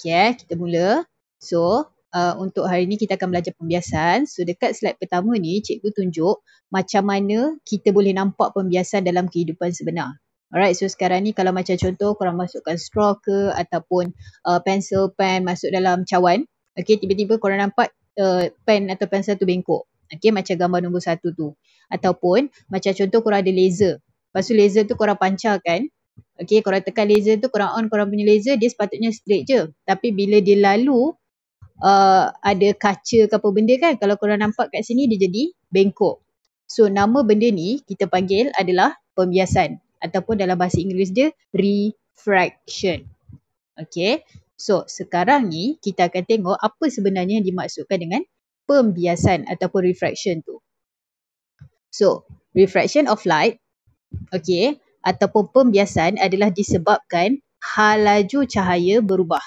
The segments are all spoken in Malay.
Okay, kita mula. So, untuk hari ni kita akan belajar pembiasan. So, dekat slide pertama ni, cikgu tunjuk macam mana kita boleh nampak pembiasan dalam kehidupan sebenar. Alright, so sekarang ni kalau macam contoh korang masukkan straw ke ataupun pensel, pen masuk dalam cawan. Okay, tiba-tiba korang nampak pen atau pensel tu bengkok. Okay, macam gambar nombor 1 tu. Ataupun macam contoh korang ada laser. Lepas tu laser tu korang pancarkan. Okay, korang tekan laser tu, korang on korang punya laser, dia sepatutnya straight je. Tapi bila dia lalu, ada kaca ke apa benda kan, kalau korang nampak kat sini dia jadi bengkok. So, nama benda ni kita panggil adalah pembiasan. Ataupun dalam bahasa Inggeris dia, refraction. Okay, so sekarang ni kita akan tengok apa sebenarnya yang dimaksudkan dengan pembiasan ataupun refraction tu. So, refraction of light, okay, ataupun pembiasan adalah disebabkan hal laju cahaya berubah.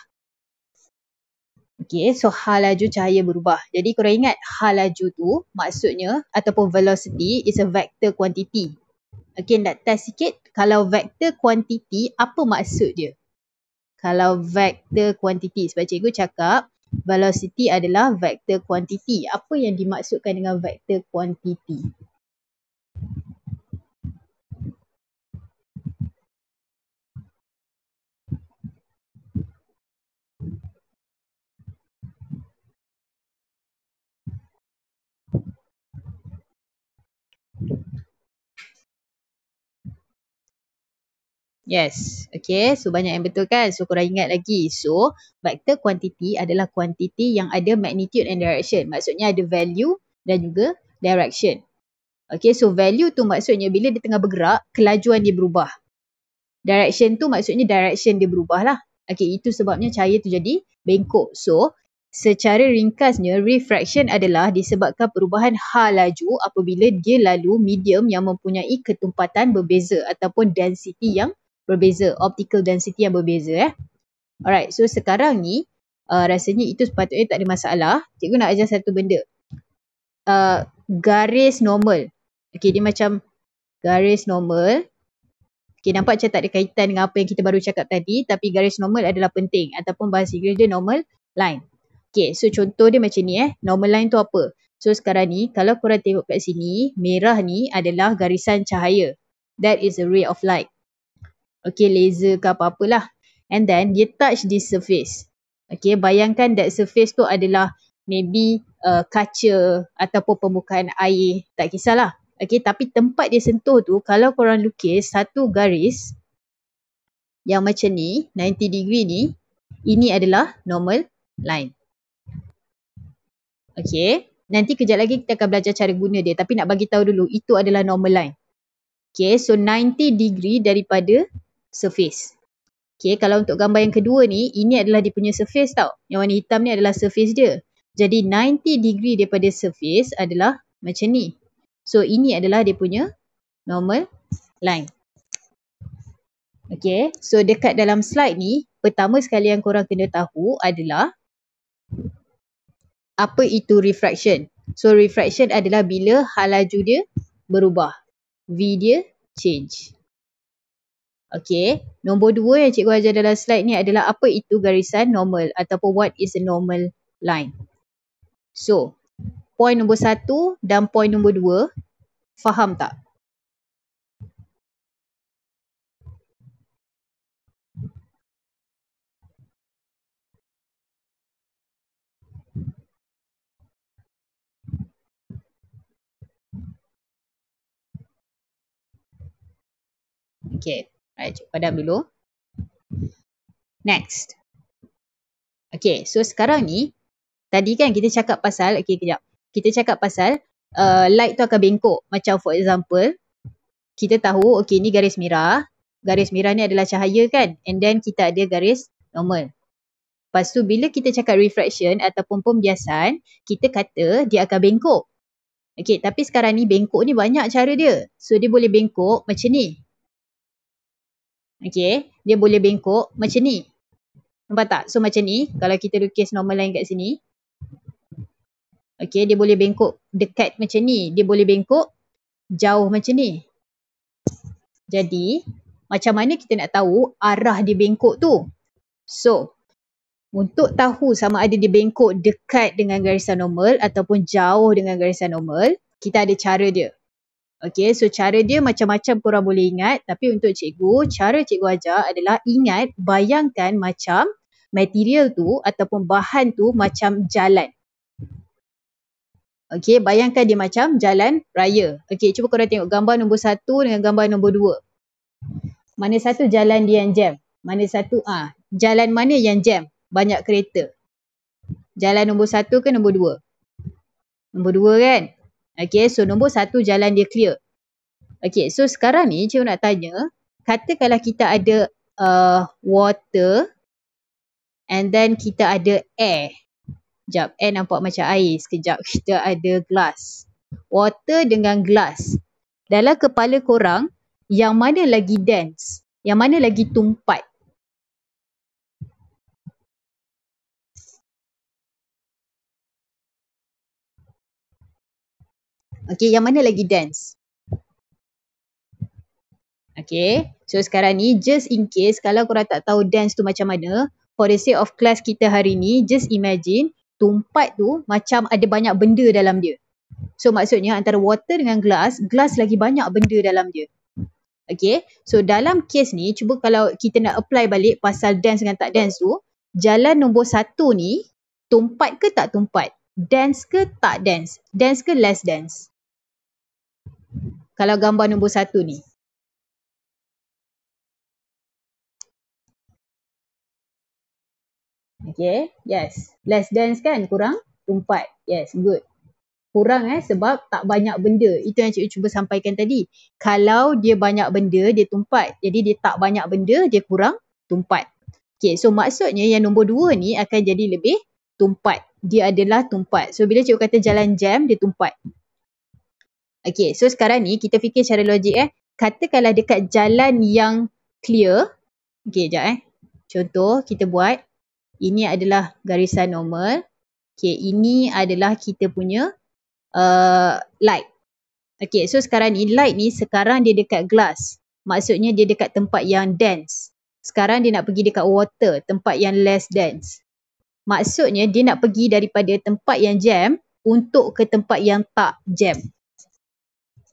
Okay, so hal laju cahaya berubah. Jadi korang ingat hal laju tu maksudnya ataupun velocity is a vector quantity. Okay, nak test sikit, kalau vector quantity apa maksud dia? Kalau vector quantity, sebab cikgu cakap velocity adalah vector quantity. Apa yang dimaksudkan dengan vector quantity? Yes, okay, so banyak yang betul kan? So korang ingat lagi. So, vector quantity adalah quantity yang ada magnitude and direction. Maksudnya ada value dan juga direction. Okay, so value tu maksudnya bila dia tengah bergerak, kelajuan dia berubah. Direction tu maksudnya direction dia berubah lah. Okay, itu sebabnya cahaya tu jadi bengkok. So, secara ringkasnya, refraction adalah disebabkan perubahan hal laju apabila dia lalu medium yang mempunyai ketumpatan berbeza ataupun density yang berbeza, optical density yang berbeza. Alright, so sekarang ni rasanya itu sepatutnya tak ada masalah. Cikgu nak ajar satu benda. Garis normal. Okay, dia macam garis normal. Okay, nampak macam tak ada kaitan dengan apa yang kita baru cakap tadi, tapi garis normal adalah penting ataupun bahasa Inggeris dia normal line. Okay, so contoh dia macam ni normal line tu apa? So sekarang ni kalau korang tengok kat sini, merah ni adalah garisan cahaya. That is a ray of light. Okay, laser ke apa-apalah. And then dia touch this surface. Okay, bayangkan that surface tu adalah maybe kaca ataupun permukaan air, tak kisahlah. Okay, tapi tempat dia sentuh tu, kalau korang lukis satu garis yang macam ni, 90 degree ni, ini adalah normal line. Okay, nanti kejap lagi kita akan belajar cara guna dia, tapi nak bagi tahu dulu, itu adalah normal line. Okay, so 90 degree daripada surface. Okay, kalau untuk gambar yang kedua ni, ini adalah dia punya surface tau. Yang warna hitam ni adalah surface dia. Jadi 90 degree daripada surface adalah macam ni. So, ini adalah dia punya normal line. Okay, so dekat dalam slide ni, pertama sekali yang korang kena tahu adalah apa itu refraction. So, refraction adalah bila hal laju dia berubah. V dia change. Okay, nombor 2 yang cikgu ajar dalam slide ni adalah apa itu garisan normal ataupun what is a normal line. So, point nombor 1 dan point nombor 2, faham tak? Okay, alright, cikgu padam dulu. Next. Okay, so sekarang ni, tadi kan kita cakap pasal, okay kejap. Kita cakap pasal light tu akan bengkok. Macam for example, kita tahu, okay ni garis merah. Garis merah ni adalah cahaya kan? And then kita ada garis normal. Lepas tu bila kita cakap refraction ataupun pembiasan, kita kata dia akan bengkok. Okay, tapi sekarang ni bengkok ni banyak cara dia. So dia boleh bengkok macam ni. Okay, dia boleh bengkok macam ni. Nampak tak? So macam ni, kalau kita lukis normal line kat sini. Okay, dia boleh bengkok dekat macam ni. Dia boleh bengkok jauh macam ni. Jadi, macam mana kita nak tahu arah dia bengkok tu? So, Untuk tahu sama ada dia bengkok dekat dengan garisan normal ataupun jauh dengan garisan normal, kita ada cara dia. Okay, so cara dia macam-macam korang boleh ingat. Tapi untuk cikgu, cara cikgu ajar adalah ingat, bayangkan macam material tu ataupun bahan tu macam jalan. Okay, bayangkan dia macam jalan raya. Okay, cuba korang tengok gambar nombor 1 dengan gambar nombor 2. Mana satu jalan dia yang jam? Mana satu? Jalan mana yang jam? Banyak kereta. Jalan nombor 1 ke nombor 2? Nombor 2 kan? Okay, so nombor 1 jalan dia clear. Okay, so sekarang ni cikgu nak tanya, katakanlah kita ada water and then kita ada air. Sekejap, air nampak macam air. Sekejap, kita ada glass. Water dengan glass. Dalam kepala korang, yang mana lagi dense? Yang mana lagi tumpat? Okay, yang mana lagi dense? Okay, so sekarang ni just in case kalau korang tak tahu dense tu macam mana, for the sake of class kita hari ni, just imagine tumpat tu macam ada banyak benda dalam dia. So maksudnya antara water dengan glass, glass lagi banyak benda dalam dia. Okay, so dalam kes ni, cuba kalau kita nak apply balik pasal dense dengan tak dense tu, jalan nombor 1 ni, tumpat ke tak tumpat? Dense ke tak dense? Dense ke less dense? Kalau gambar nombor 1 ni. Okay, yes. Less dense kan? Kurang tumpat. Yes, good. Kurang sebab tak banyak benda. Itu yang cikgu cuba sampaikan tadi. Kalau dia banyak benda, dia tumpat. Jadi dia tak banyak benda, dia kurang tumpat. Okay, so maksudnya yang nombor 2 ni akan jadi lebih tumpat. Dia adalah tumpat. So bila cikgu kata jalan jam, dia tumpat. Okay, so sekarang ni kita fikir secara logik katakanlah dekat jalan yang clear. Okay, sekejap Contoh kita buat. Ini adalah garisan normal. Okay, ini adalah kita punya light. Okay, so sekarang ni light ni sekarang dia dekat glass. Maksudnya dia dekat tempat yang dense. Sekarang dia nak pergi dekat water, tempat yang less dense. Maksudnya dia nak pergi daripada tempat yang jam untuk ke tempat yang tak jam.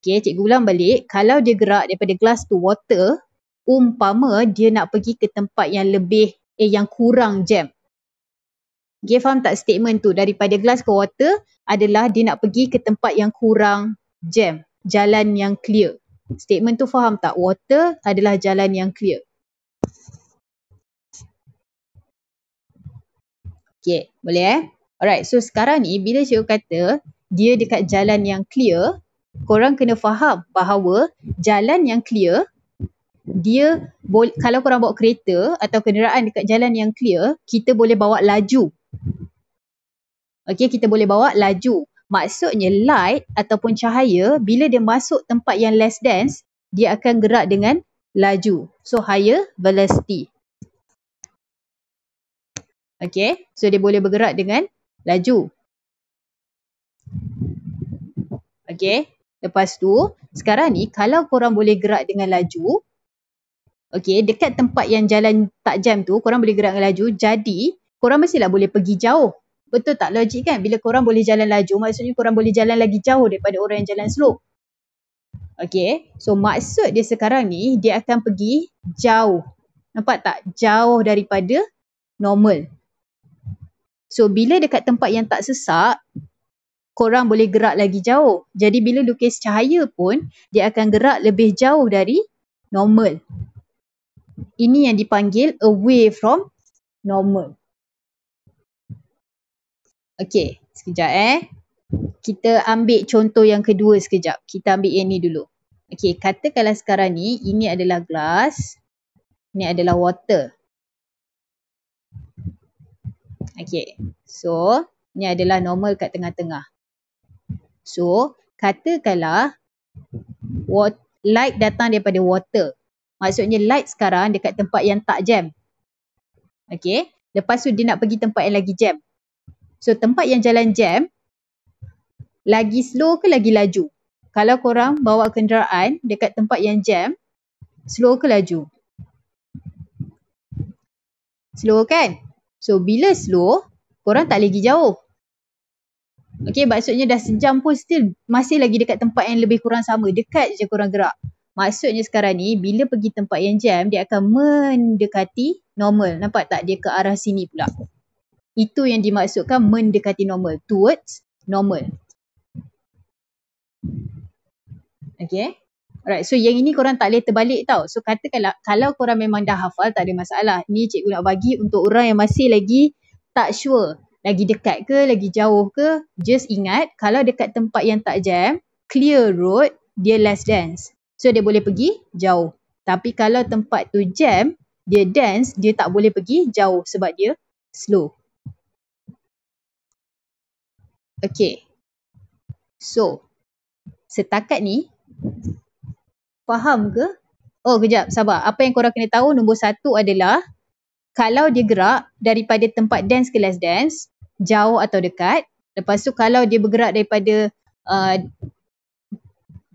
Okay, cikgu ulang balik. Kalau dia gerak daripada glass to water, umpama dia nak pergi ke tempat yang lebih, yang kurang jam. Okay, faham tak statement tu? Daripada glass ke water adalah dia nak pergi ke tempat yang kurang jam. Jalan yang clear. Statement tu faham tak? Water adalah jalan yang clear. Okay, boleh Alright, so sekarang ni bila cikgu kata dia dekat jalan yang clear, korang kena faham bahawa jalan yang clear, dia kalau korang bawa kereta atau kenderaan dekat jalan yang clear, kita boleh bawa laju. Okay, kita boleh bawa laju. Maksudnya light ataupun cahaya, bila dia masuk tempat yang less dense, dia akan gerak dengan laju. So, higher velocity. Okay, so dia boleh bergerak dengan laju. Okay, lepas tu, sekarang ni kalau korang boleh gerak dengan laju, okay, dekat tempat yang jalan tak jam tu, korang boleh gerak dengan laju, jadi korang mestilah boleh pergi jauh. Betul tak logik kan? Bila korang boleh jalan laju, maksudnya korang boleh jalan lagi jauh daripada orang yang jalan slow. Okay, so maksud dia sekarang ni, dia akan pergi jauh. Nampak tak? Jauh daripada normal. So bila dekat tempat yang tak sesak, korang boleh gerak lagi jauh. Jadi bila lukis cahaya pun, dia akan gerak lebih jauh dari normal. Ini yang dipanggil away from normal. Okay, sekejap Kita ambil contoh yang kedua sekejap. Kita ambil yang ni dulu. Okay, katakanlah sekarang ni, ini adalah glass. Ini adalah water. Okay, so ni adalah normal kat tengah-tengah. So, katakanlah light datang daripada water. Maksudnya light sekarang dekat tempat yang tak jam. Okay, lepas tu dia nak pergi tempat yang lagi jam. So, tempat yang jalan jam, lagi slow ke lagi laju? Kalau korang bawa kenderaan dekat tempat yang jam, slow ke laju? Slow kan? So bila slow, korang tak lagi jauh. Okay, maksudnya dah sejam pun still masih lagi dekat tempat yang lebih kurang sama. Dekat je korang gerak. Maksudnya sekarang ni, bila pergi tempat yang jam, dia akan mendekati normal. Nampak tak? Dia ke arah sini pula. Itu yang dimaksudkan mendekati normal. Towards normal. Okay. Alright, so yang ini korang tak boleh terbalik tau. So katakanlah, kalau korang memang dah hafal, tak ada masalah. Ni cikgu nak bagi untuk orang yang masih lagi tak sure. Lagi dekat ke, lagi jauh ke. Just ingat, kalau dekat tempat yang tak jam, clear road, dia less dense. So dia boleh pergi jauh. Tapi kalau tempat tu jam, dia dense, dia tak boleh pergi jauh sebab dia slow. Okay. So, setakat ni, faham ke? Oh, kejap, sabar. Apa yang korang kena tahu, nombor satu adalah kalau dia gerak daripada tempat dense ke less dense, jauh atau dekat. Lepas tu kalau dia bergerak daripada uh,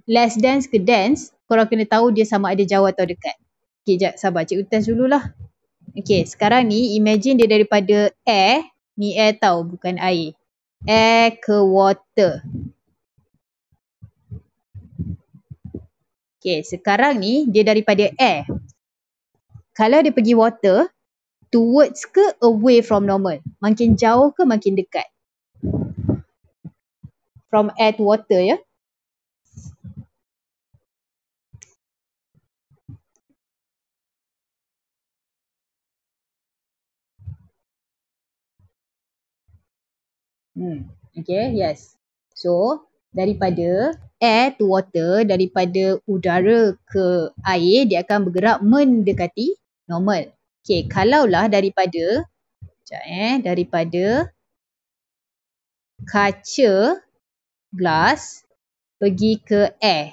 less dense ke dense, korang kena tahu dia sama ada jauh atau dekat. Okay, sekejap, sabar. Cikgu test dululah. Okay, sekarang ni imagine dia daripada air, ni air tau, bukan air. Air ke water. Okay, sekarang ni dia daripada air. Kalau dia pergi water, towards ke away from normal? Makin jauh ke makin dekat? From air to water, ya. Okay, yes. So, daripada air to water, daripada udara ke air, dia akan bergerak mendekati normal. Okay, kalaulah daripada, daripada kaca glass pergi ke air.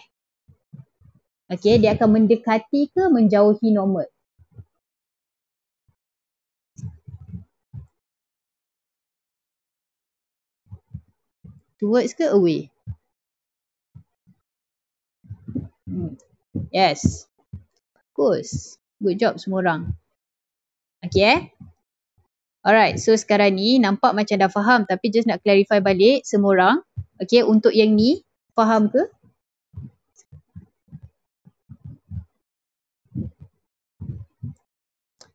Okay, dia akan mendekati ke menjauhi normal? Towards ke away? Yes. Bagus. Good job semua orang. Okay. Alright, so sekarang ni nampak macam dah faham tapi just nak clarify balik semua orang. Okay, untuk yang ni, faham ke?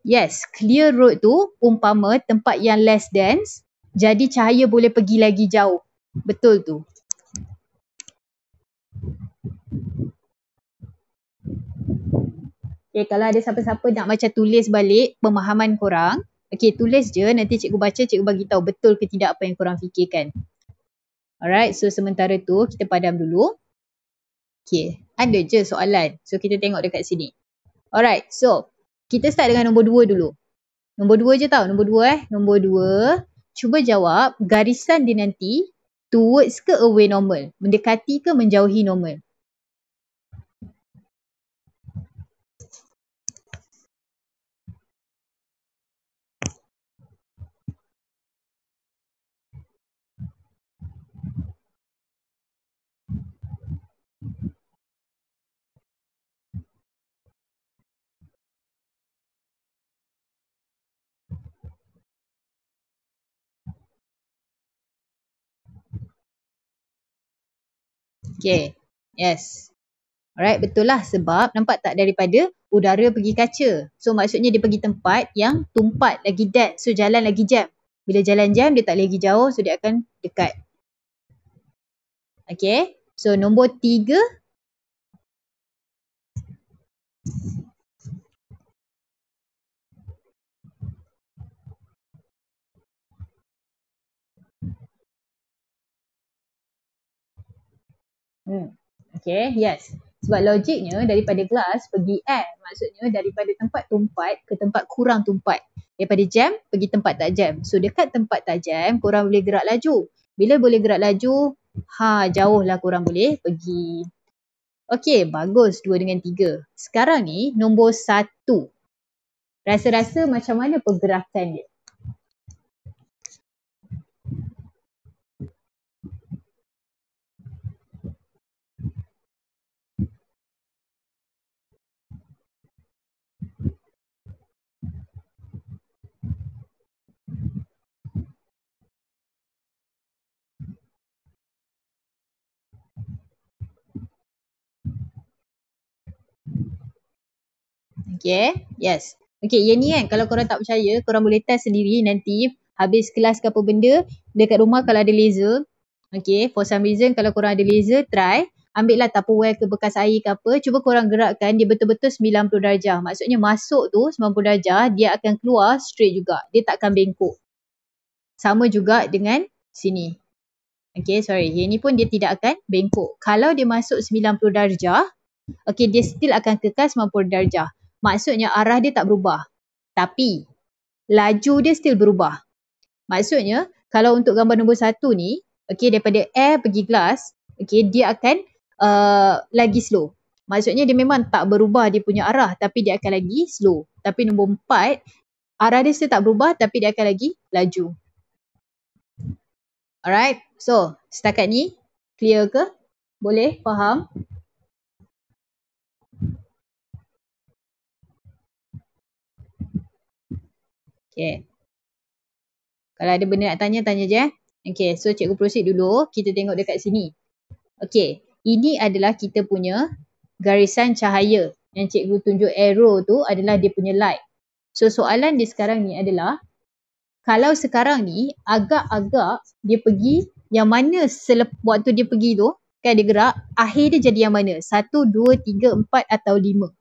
Yes, clear road tu umpama tempat yang less dense, jadi cahaya boleh pergi lagi jauh. Betul tu. Okay, kalau ada siapa-siapa nak macam tulis balik pemahaman korang, okay, tulis je, nanti cikgu baca, cikgu bagi tahu betul ke tidak apa yang korang fikirkan. Alright, so sementara tu kita padam dulu. Okay, ada je soalan. So kita tengok dekat sini. Alright, so kita start dengan nombor 2 dulu. Nombor 2 je tau, nombor 2 Nombor 2, cuba jawab garisan dia nanti towards ke away normal? Mendekati ke menjauhi normal? Okay, yes. Alright, betul lah sebab nampak tak daripada udara pergi kaca. So maksudnya dia pergi tempat yang tumpat lagi dense. So jalan lagi jam. Bila jalan jam dia tak lagi jauh, so dia akan dekat. Okay, so nombor 3. Okay, yes. Sebab logiknya daripada glass pergi air. Maksudnya daripada tempat tumpat ke tempat kurang tumpat. Daripada jam pergi tempat tak jam. So dekat tempat tak jam, korang boleh gerak laju. Bila boleh gerak laju, jauh lah korang boleh pergi. Okay, bagus 2 dengan 3. Sekarang ni nombor 1. Rasa-rasa macam mana pergerakan dia? Okay, yes. Okay, yang ni kan kalau korang tak percaya, korang boleh test sendiri nanti habis kelas ke apa benda dekat rumah kalau ada laser. Okay, for some reason kalau korang ada laser, try. Ambil lah Tupperware ke bekas air ke apa, cuba korang gerakkan dia betul-betul 90 darjah. Maksudnya masuk tu 90 darjah, dia akan keluar straight juga. Dia takkan bengkok. Sama juga dengan sini. Okay, sorry. Yang ni pun dia tidak akan bengkok. Kalau dia masuk 90 darjah, okay, dia still akan kekal 90 darjah. Maksudnya arah dia tak berubah. Tapi, laju dia still berubah. Maksudnya, kalau untuk gambar nombor 1 ni, okay, daripada air pergi glass, okay, dia akan lagi slow. Maksudnya dia memang tak berubah dia punya arah, tapi dia akan lagi slow. Tapi nombor 4, arah dia still tak berubah, tapi dia akan lagi laju. Alright, so setakat ni clear ke? Boleh faham? Okay. Kalau ada benda nak tanya, tanya je. Okay, so cikgu proceed dulu. Kita tengok dekat sini. Okay, ini adalah kita punya garisan cahaya. Yang cikgu tunjuk arrow tu adalah dia punya light. So soalan dia sekarang ni adalah, kalau sekarang ni agak-agak dia pergi yang mana waktu dia pergi tu, kan dia gerak, akhir dia jadi yang mana? 1, 2, 3, 4 atau 5?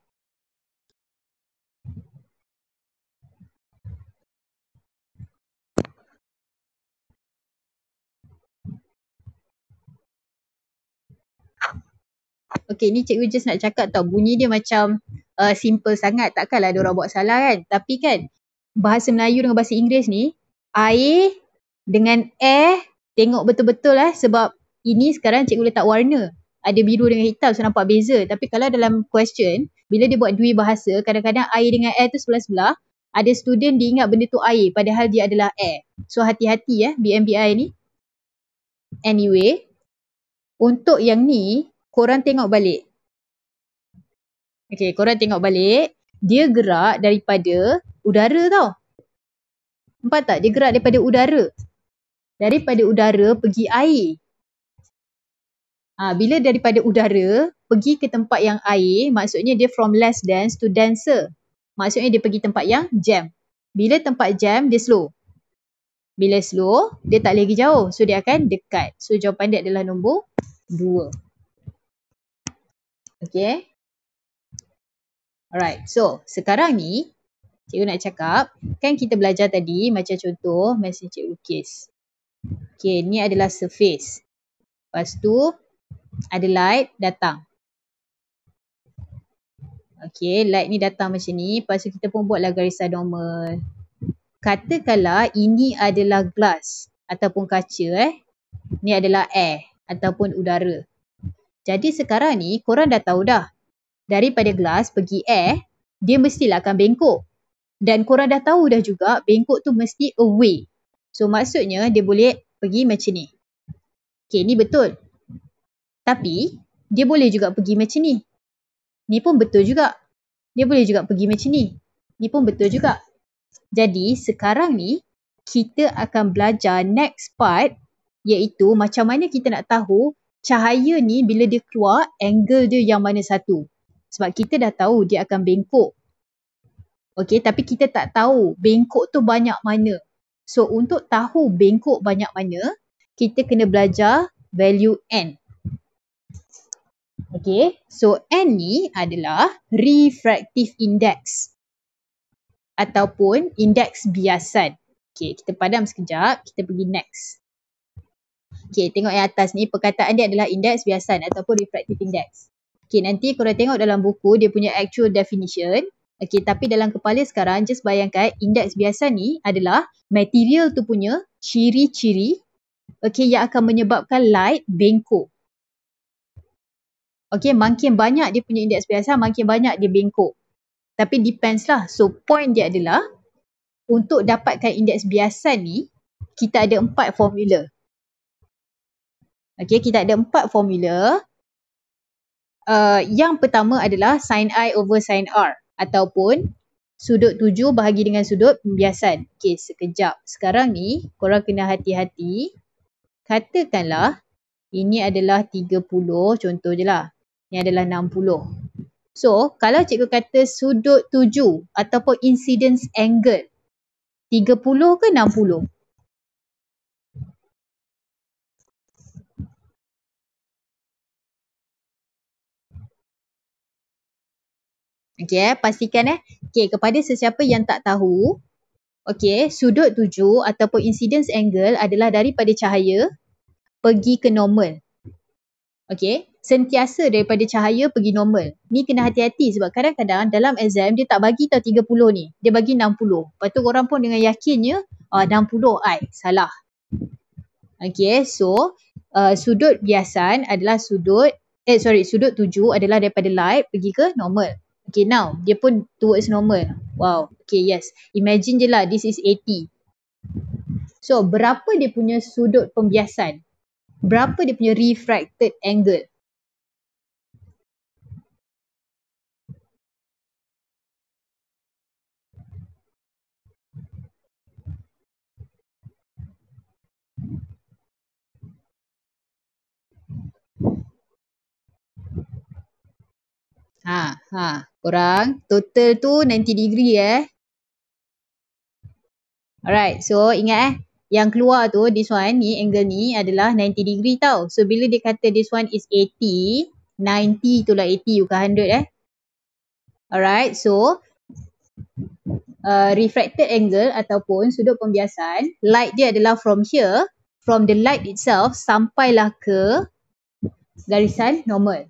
Okay, ni cikgu just nak cakap tau, bunyi dia macam simple sangat. Takkanlah diorang buat salah kan. Tapi kan, bahasa Melayu dengan bahasa Inggeris ni, air dengan air, tengok betul-betul sebab ini sekarang cikgu letak warna. Ada biru dengan hitam, so nampak beza. Tapi kalau dalam question, bila dia buat dui bahasa, kadang-kadang air dengan air tu sebelah-sebelah, ada student dia ingat benda tu air, padahal dia adalah air. So hati-hati BMBI ni. Anyway, untuk yang ni, korang tengok balik. Okay, korang tengok balik. Dia gerak daripada udara tau. Nampak tak? Dia gerak daripada udara. Daripada udara pergi air. Bila daripada udara pergi ke tempat yang air, maksudnya dia from less dense to denser. Maksudnya dia pergi tempat yang jam. Bila tempat jam, dia slow. Bila slow, dia tak lagi jauh. So, dia akan dekat. So, jawapan dia adalah nombor 2. Okay. Alright. So, sekarang ni, cikgu nak cakap, kan kita belajar tadi macam contoh mesin cikgu lukis. Okay, ni adalah surface. Lepas tu, ada light datang. Okay, light ni datang macam ni. Lepas tu kita pun buatlah garisan normal. Katakanlah ini adalah glass ataupun kaca. Ni adalah air ataupun udara. Jadi sekarang ni korang dah tahu dah. Daripada glass pergi air, dia mestilah akan bengkok. Dan korang dah tahu dah juga bengkok tu mesti away. So maksudnya dia boleh pergi macam ni. Okay, ni betul. Tapi dia boleh juga pergi macam ni. Ni pun betul juga. Dia boleh juga pergi macam ni. Ni pun betul juga. Jadi sekarang ni kita akan belajar next part, iaitu macam mana kita nak tahu cahaya ni bila dia keluar angle dia yang mana satu. Sebab kita dah tahu dia akan bengkok. Okay, tapi kita tak tahu bengkok tu banyak mana. So untuk tahu bengkok banyak mana, kita kena belajar value N. Okay, so N ni adalah refractive index ataupun indeks biasan. Okay, kita padam sekejap, kita pergi next. Okay, tengok yang atas ni, perkataan dia adalah indeks biasan ataupun refractive index. Okay, nanti korang tengok dalam buku, dia punya actual definition. Okay, tapi dalam kepala sekarang, just bayangkan indeks biasan ni adalah material tu punya ciri-ciri yang akan menyebabkan light bengkok. Okay, makin banyak dia punya indeks biasan, makin banyak dia bengkok. Tapi depends lah. So, point dia adalah untuk dapatkan indeks biasan ni, kita ada 4 formula. Okay, kita ada 4 formula. Yang pertama adalah sin I over sin R. Ataupun sudut 7 bahagi dengan sudut pembiasan. Okay, sekejap. Sekarang ni, korang kena hati-hati. Katakanlah, ini adalah 30, contoh je lah. Ini adalah 60. So, kalau cikgu kata sudut tuju ataupun incidence angle, 30 ke 60? Okay, pastikan Okay, kepada sesiapa yang tak tahu, okay, sudut tuju ataupun incidence angle adalah daripada cahaya pergi ke normal. Okay, sentiasa daripada cahaya pergi normal. Ni kena hati-hati sebab kadang-kadang dalam exam dia tak bagi tau 30 ni. Dia bagi 60. Lepas tu korang pun dengan yakinnya 60 salah. Okay, so sudut biasan adalah sudut tuju adalah daripada light pergi ke normal. Okay, now dia pun towards normal. Wow, okay, yes. Imagine je lah, this is 80. So, berapa dia punya sudut pembiasan? Berapa dia punya refracted angle? Korang total tu 90 degree Alright, so ingat yang keluar tu, this one ni, angle ni adalah 90 degree tau. So bila dia kata this one is 80, 90 tu lah 80 bukan 100 Alright, so refracted angle ataupun sudut pembiasan, light dia adalah from here, from the light itself sampailah ke garisan normal.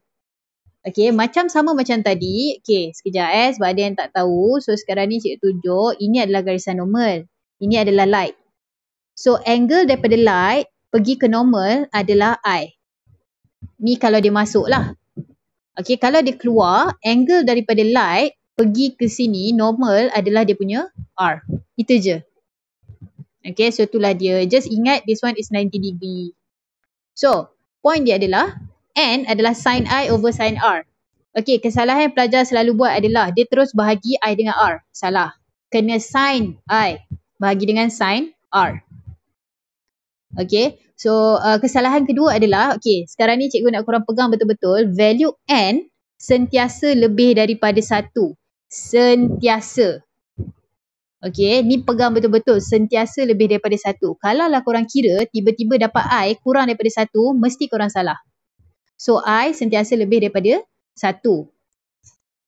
Okay, sama macam tadi. Okay, sekejap sebab ada yang tak tahu. So sekarang ni cikgu tunjuk, ini adalah garisan normal. Ini adalah light. So angle daripada light pergi ke normal adalah I. Ni kalau dia masuk lah. Okay, kalau dia keluar, angle daripada light pergi ke sini, normal adalah dia punya R. Itu je. Okay, so itulah dia. Just ingat this one is 90 degree. So, point dia adalah N adalah sin I over sin R. Okay, kesalahan pelajar selalu buat adalah dia terus bahagi I dengan R. Salah. Kena sin I bahagi dengan sin R. Okay, so kesalahan kedua adalah, okay, sekarang ni cikgu nak korang pegang betul-betul, value N sentiasa lebih daripada 1. Sentiasa. Okay, ni pegang betul-betul, sentiasa lebih daripada 1. Kalau lah korang kira, tiba-tiba dapat I kurang daripada 1, mesti korang salah. So, I sentiasa lebih daripada 1.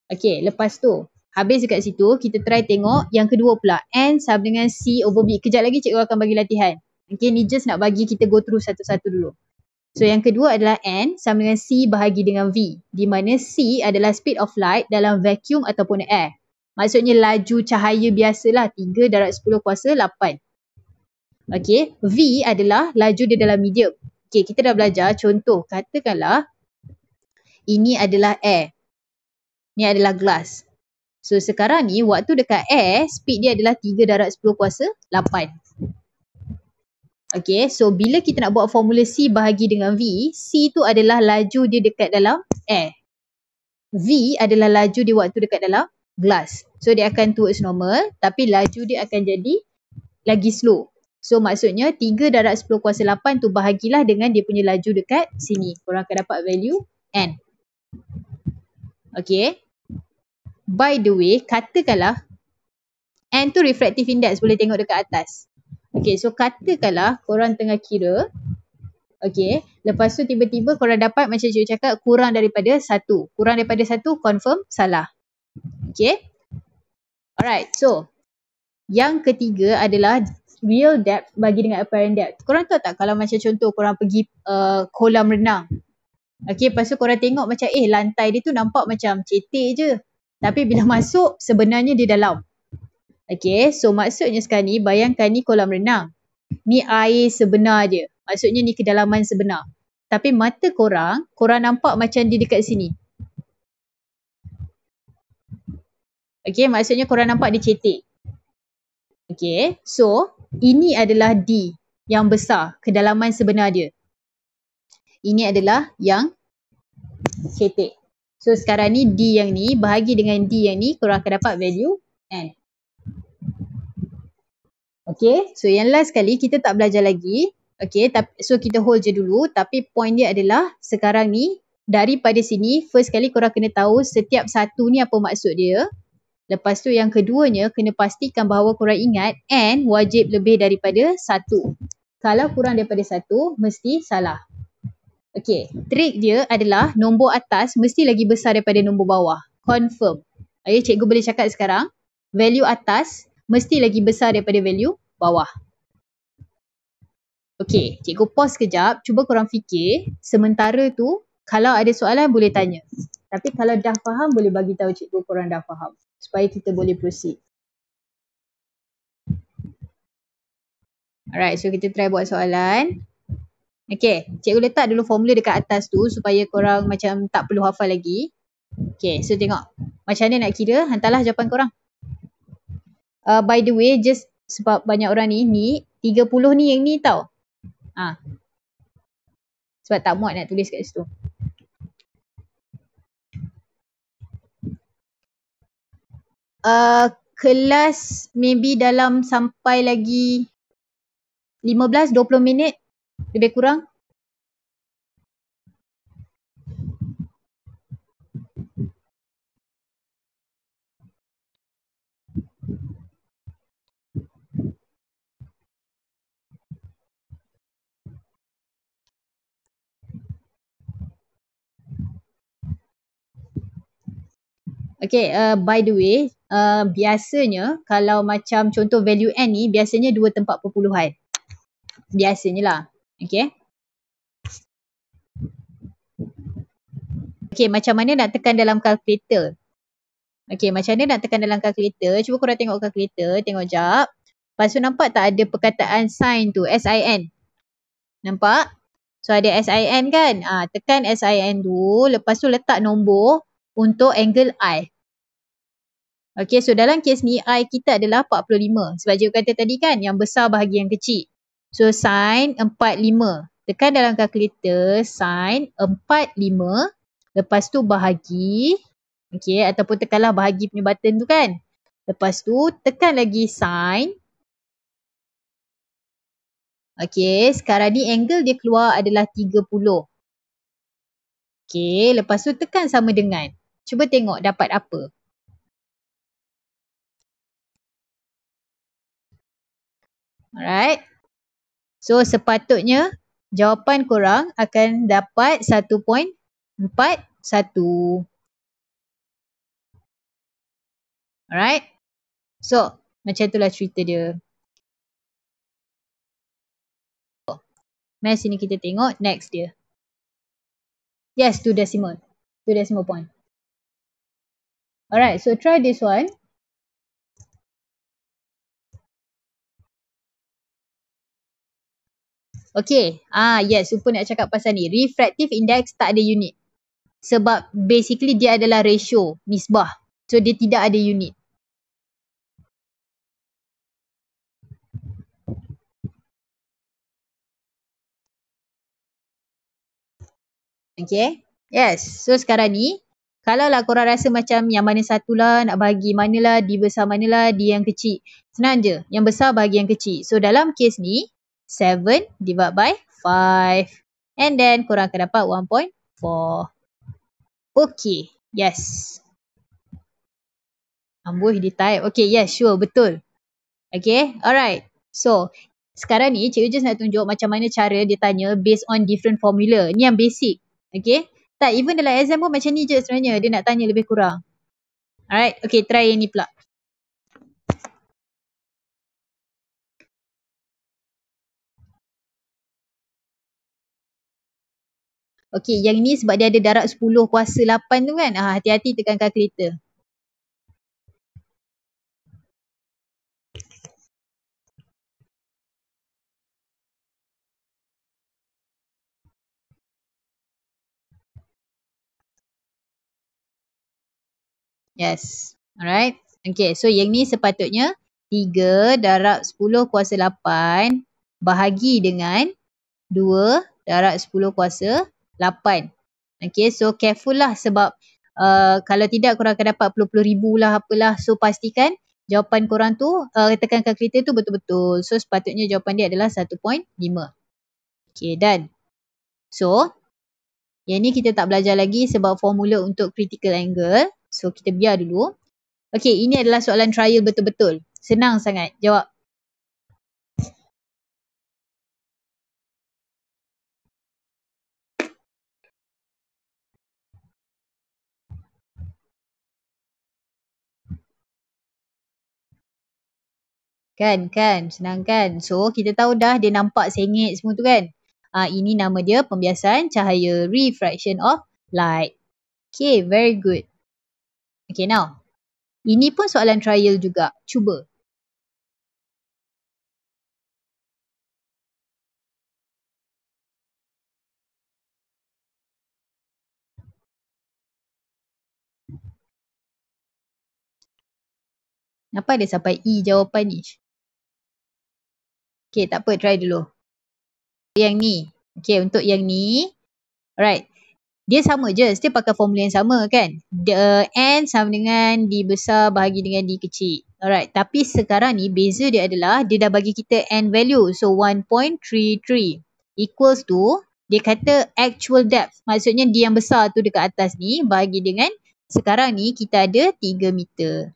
Okay, lepas tu, habis dekat situ, kita try tengok yang kedua pula. N sama dengan C over B. Kejap lagi cikgu akan bagi latihan. Okay, ni just nak bagi kita go through satu-satu dulu. So, yang kedua adalah N sama dengan C bahagi dengan V. Di mana C adalah speed of light dalam vacuum ataupun air. Maksudnya laju cahaya biasalah, 3 darab 10 kuasa 8. Okay, V adalah laju dia dalam medium. Okay, kita dah belajar contoh. Katakanlah, ini adalah air. Ni adalah glass. So, sekarang ni waktu dekat air, speed dia adalah 3 darab 10 kuasa 8. Okay, so bila kita nak buat formula C bahagi dengan V, C tu adalah laju dia dekat dalam air. V adalah laju dia waktu dekat dalam glass. So, dia akan towards normal, tapi laju dia akan jadi lagi slow. So, maksudnya 3 darab 10 kuasa 8 tu bahagilah dengan dia punya laju dekat sini. Korang akan dapat value N. Okay. By the way, katakanlah N tu refractive index, boleh tengok dekat atas. Okay, so katakanlah korang tengah kira. Okay, lepas tu tiba-tiba korang dapat macam cikgu cakap kurang daripada 1. Kurang daripada 1 confirm salah. Okay. Alright, so yang ketiga adalah real depth bagi dengan apparent depth. Korang tahu tak kalau macam contoh korang pergi kolam renang. Okay, lepas tu korang tengok macam lantai dia tu nampak macam cetek je. Tapi bila masuk sebenarnya dia dalam. Okay, so maksudnya sekarang ni bayangkan ni kolam renang. Ni air sebenar dia. Maksudnya ni kedalaman sebenar. Tapi mata korang nampak macam dia dekat sini. Okay, maksudnya korang nampak dia cetek. Okay, so ini adalah D yang besar, kedalaman sebenar dia. Ini adalah yang cetek. So sekarang ni D yang ni bahagi dengan D yang ni, korang akan dapat value N. Okay, so yang last kali kita tak belajar lagi. Okay, so kita hold je dulu. Tapi point dia adalah sekarang ni daripada sini, first kali korang kena tahu setiap satu ni apa maksud dia. Lepas tu yang keduanya, kena pastikan bahawa korang ingat and wajib lebih daripada satu. Kalau kurang daripada satu, mesti salah. Okay, trik dia adalah nombor atas mesti lagi besar daripada nombor bawah. Confirm. Ayo cikgu boleh cakap sekarang, value atas mesti lagi besar daripada value bawah. Okay, cikgu pause sekejap. Cuba korang fikir. Sementara tu, kalau ada soalan boleh tanya. Tapi kalau dah faham, boleh bagi tahu cikgu korang dah faham. Supaya kita boleh proceed. Alright, so kita try buat soalan. Okay, cikgu letak dulu formula dekat atas tu supaya korang macam tak perlu hafal lagi. Okay, so tengok. Macam mana nak kira? Hantarlah jawapan korang. By the way, just sebab banyak orang ni 30 ni yang ni tau. Sebab tak muat nak tulis kat situ. Kelas maybe dalam sampai lagi 15-20 minit lebih kurang. Okay, by the way, biasanya kalau macam contoh value n ni biasanya 2 tempat perpuluhan. Biasanya lah. Okay. Okay, macam mana nak tekan dalam kalkulator? Okay, macam mana nak tekan dalam kalkulator? Cuba korang tengok kalkulator, tengok jap. Lepas tu nampak tak ada perkataan sin tu, sin. Nampak? So ada sin kan? Tekan sin tu, lepas tu letak nombor untuk angle I. Okay, so dalam kes ni I kita adalah 45. Sebab cikgu kata tadi kan, yang besar bahagi yang kecil. So sin 45. Tekan dalam kalkulator sin 45. Lepas tu bahagi. Okay, ataupun tekanlah bahagi punya button tu kan. Lepas tu tekan lagi sin. Okay, sekarang ni angle dia keluar adalah 30. Okay, lepas tu tekan sama dengan. Cuba tengok dapat apa. Alright. So sepatutnya jawapan korang akan dapat 1.41. Alright. So macam itulah cerita dia. Mari sini kita tengok next dia. Yes, 2 decimal. 2 decimal point. Alright, so try this one. Okay, yes, lupa nak cakap pasal ni. Refractive index tak ada unit. Sebab basically dia adalah ratio, nisbah. So dia tidak ada unit. Okay, yes. So sekarang ni, kalau lah korang rasa macam yang mana satu lah, nak bagi mana lah, D besar mana lah, D yang kecil. Senang je, yang besar bagi yang kecil. So dalam kes ni, 7 divided by 5. And then korang akan dapat 1.4. Okay, yes. Ambuh di type. Okay, yes, sure, betul. Okay, alright. So, sekarang ni cikgu just nak tunjuk macam mana cara dia tanya based on different formula. Ni yang basic. Okay. Tak, even dalam exam pun macam ni je sebenarnya. Dia nak tanya lebih kurang. Alright, okay, try yang ni pula. Okay, yang ni sebab dia ada darab 10 kuasa 8 tu kan. Hati-hati tekan kalkulator. Yes. Alright. Okay, so yang ni sepatutnya 3 darab 10 kuasa 8 bahagi dengan 2 darab 10 kuasa 8. Okay, so careful lah sebab kalau tidak korang akan dapat puluh-puluh ribu lah apalah. So pastikan jawapan korang tu tekan kalkulator tu betul-betul. So sepatutnya jawapan dia adalah 1.5. Okay, done. So Yang ni kita tak belajar lagi sebab formula untuk critical angle. So kita biar dulu. Okay, ini adalah soalan trial betul-betul. Senang sangat. Jawab. Kan, senang kan. So kita tahu dah dia nampak sengit semua tu kan. Ini nama dia pembiasan cahaya, refraction of light. Okay, very good. Okay, now. Ini pun soalan trial juga. Cuba. Kenapa dia sampai E jawapan ni? Okay, tak apa. Try dulu. Yang ni. Okay, untuk yang ni. Alright. Dia sama je. Still pakai formula yang sama kan. The N sama dengan D besar bahagi dengan D kecil. Alright. Tapi sekarang ni beza dia adalah dia dah bagi kita N value. So 1.33 equals to dia kata actual depth. Maksudnya D yang besar tu dekat atas ni bahagi dengan sekarang ni kita ada 3 meter.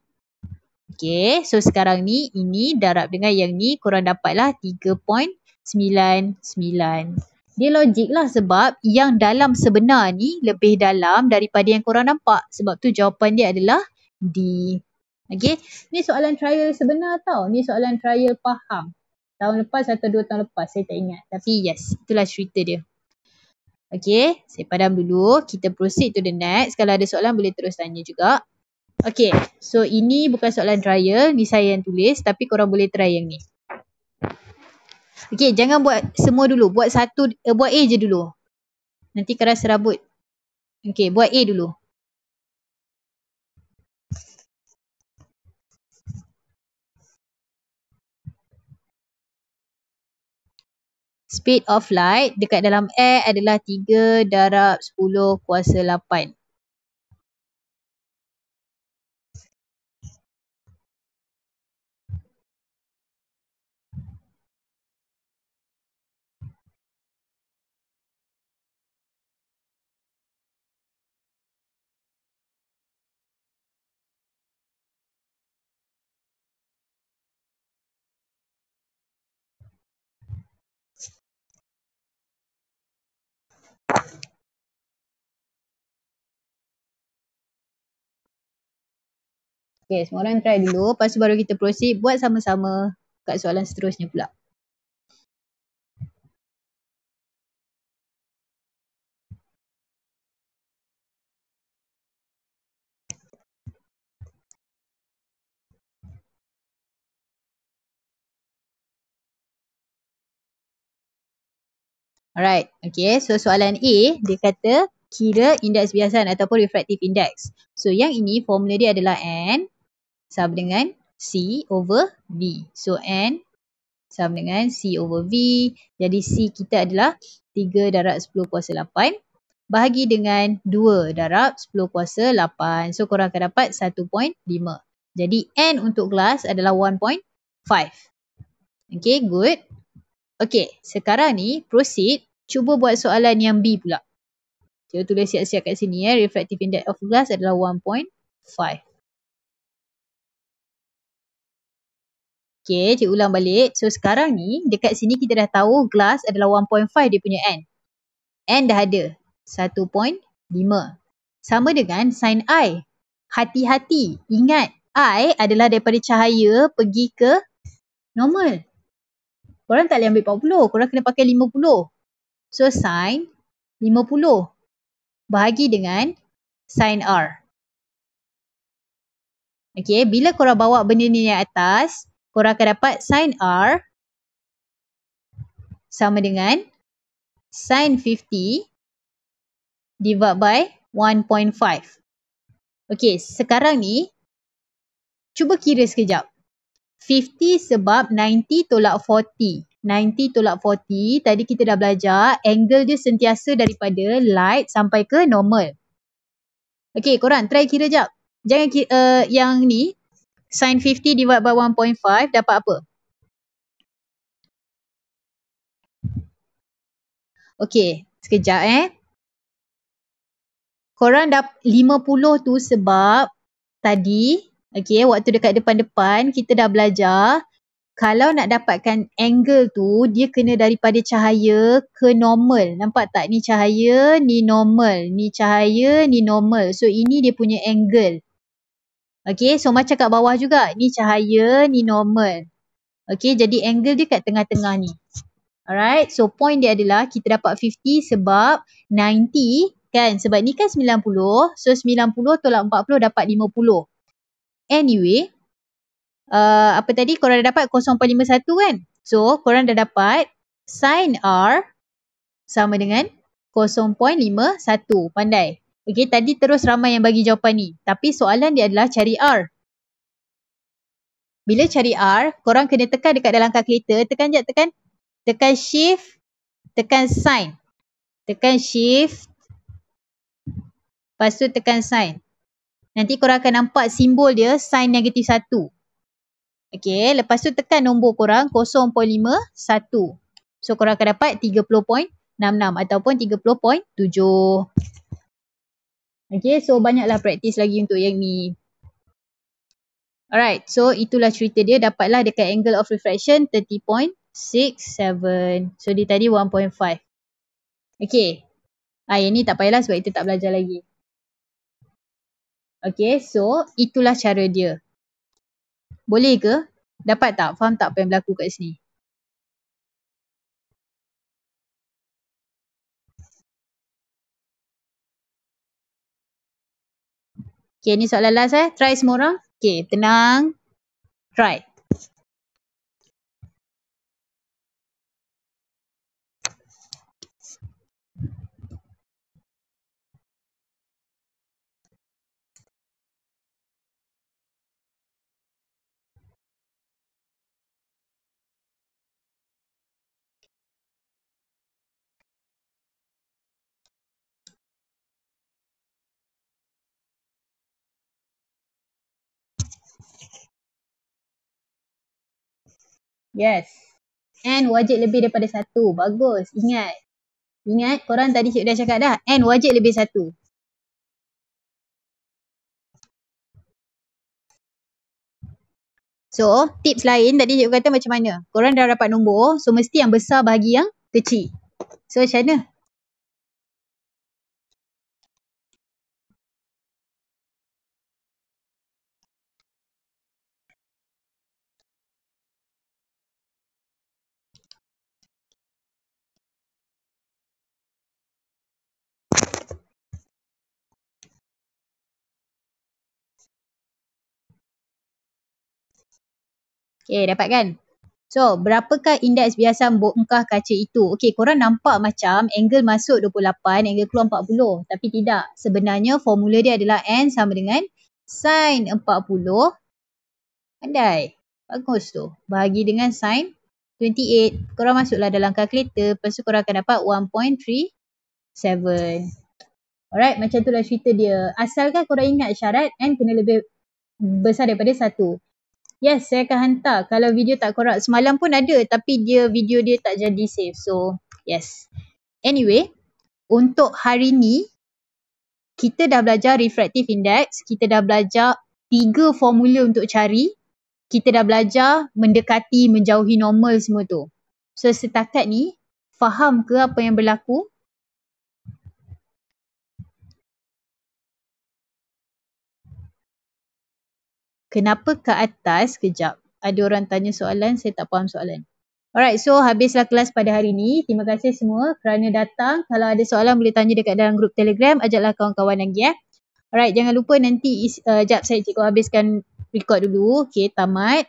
Okay. So sekarang ni ini darab dengan yang ni korang dapatlah 3.99. Dia logik lah sebab yang dalam sebenar ni lebih dalam daripada yang korang nampak. Sebab tu jawapan dia adalah D. Okay. Ni soalan trial sebenar tau. Ni soalan trial faham. Tahun lepas atau 2 tahun lepas. Saya tak ingat. Tapi yes. Itulah cerita dia. Okay. Saya padam dulu. Kita proceed to the next. Kalau ada soalan boleh terus tanya juga. Okay. So ini bukan soalan trial. Ni saya yang tulis. Tapi korang boleh try yang ni. Okay, jangan buat semua dulu. Buat buat A je dulu. Nanti keras serabut. Okay, buat A dulu. Speed of light dekat dalam air adalah 3 darab 10 kuasa 8. Okay, semua orang try dulu. Lepas tu baru kita proceed. Buat sama-sama kat soalan seterusnya pula. Alright, okay. So soalan A, dia kata kira indeks biasan ataupun refractive index. So yang ini formula dia adalah N sama dengan C over V. So N sama dengan C over V. Jadi C kita adalah 3 darab 10 kuasa 8 bahagi dengan 2 darab 10 kuasa 8. So korang akan dapat 1.5. Jadi N untuk gelas adalah 1.5. Okay, good. Okay, sekarang ni proceed. Cuba buat soalan yang B pula. Saya tulis siap-siap kat sini. Refractive index of glass adalah 1.5. Okay, cikgu ulang balik. So sekarang ni dekat sini kita dah tahu glass adalah 1.5 dia punya N. N dah ada 1.5. Sama dengan sin I. Hati-hati. Ingat, I adalah daripada cahaya pergi ke normal. Korang tak boleh ambil 40. Korang kena pakai 50. So sin 50 bahagi dengan sin R. Okay, bila korang bawa benda ni yang atas, korang akan dapat sin R sama dengan sin 50 divided by 1.5. Okay, sekarang ni cuba kira sekejap. 50 sebab 90 tolak 40. 90 tolak 40, tadi kita dah belajar angle dia sentiasa daripada light sampai ke normal. Okay, korang try kira jap. Jangan kira yang ni, sin 50 divided by 1.5 dapat apa? Okay, sekejap korang dah 50 tu sebab tadi, okay, waktu dekat depan-depan kita dah belajar kalau nak dapatkan angle tu dia kena daripada cahaya ke normal. Nampak tak? Ni cahaya, ni normal. Ni cahaya, ni normal. So ini dia punya angle. Okay, so macam kat bawah juga. Ni cahaya, ni normal. Okay, jadi angle dia kat tengah-tengah ni. Alright, so point dia adalah kita dapat 50 sebab 90 kan. Sebab ni kan 90. So 90 tolak 40 dapat 50. Anyway, apa tadi korang dah dapat 0.51 kan. So korang dah dapat sin R sama dengan 0.51. Pandai. Okay, tadi terus ramai yang bagi jawapan ni. Tapi soalan dia adalah cari R. Bila cari R, korang kena tekan dekat dalam kalkulator. Tekan je, tekan. Tekan shift, tekan sin. Tekan shift, lepas tu tekan sin. Nanti korang akan nampak simbol dia sin negatif 1. Okay, lepas tu tekan nombor korang 0.51. So korang akan dapat 30.66 ataupun 30.7. Okay, so banyaklah praktis lagi untuk yang ni. Alright, so itulah cerita dia. Dapatlah dekat angle of refraction 30.67. So dia tadi 1.5. Okay. Yang ni tak payahlah sebab itu tak belajar lagi. Okay, so itulah cara dia. Boleh ke? Dapat tak? Faham tak apa yang berlaku kat sini? Okay, ni soalan last Try semua orang. Okay, tenang. Try. Yes. N wajib lebih daripada 1. Bagus. Ingat. Ingat korang tadi cikgu dah cakap dah. N wajib lebih 1. So, tips lain tadi cikgu kata macam mana? Korang dah dapat nombor. So, mesti yang besar bahagi yang kecil. So, macam mana? Okay, dapat kan? So, berapakah indeks biasa bongkah kaca itu? Okay, korang nampak macam angle masuk 28, angle keluar 40. Tapi tidak. Sebenarnya formula dia adalah N sama dengan sin 40. Pandai. Bagus tu. Bahagi dengan sin 28. Korang masuklah dalam kalkulator. Lepas tu korang akan dapat 1.37. Alright, macam tu lah cerita dia. Asalkan korang ingat syarat N kena lebih besar daripada 1. Yes, saya akan hantar. Kalau video tak corrupt semalam pun ada tapi video dia tak jadi save. So, yes. Anyway, untuk hari ni kita dah belajar refractive index, kita dah belajar 3 formula untuk cari, kita dah belajar mendekati, menjauhi normal semua tu. So, setakat ni faham ke apa yang berlaku? Kenapa ke atas? Kejap. Ada orang tanya soalan, saya tak faham soalan. Alright, so habislah kelas pada hari ni. Terima kasih semua kerana datang. Kalau ada soalan boleh tanya dekat dalam grup Telegram. Ajaklah kawan-kawan lagi Alright, jangan lupa nanti, sekejap saya cikgu habiskan record dulu. Okay, tamat.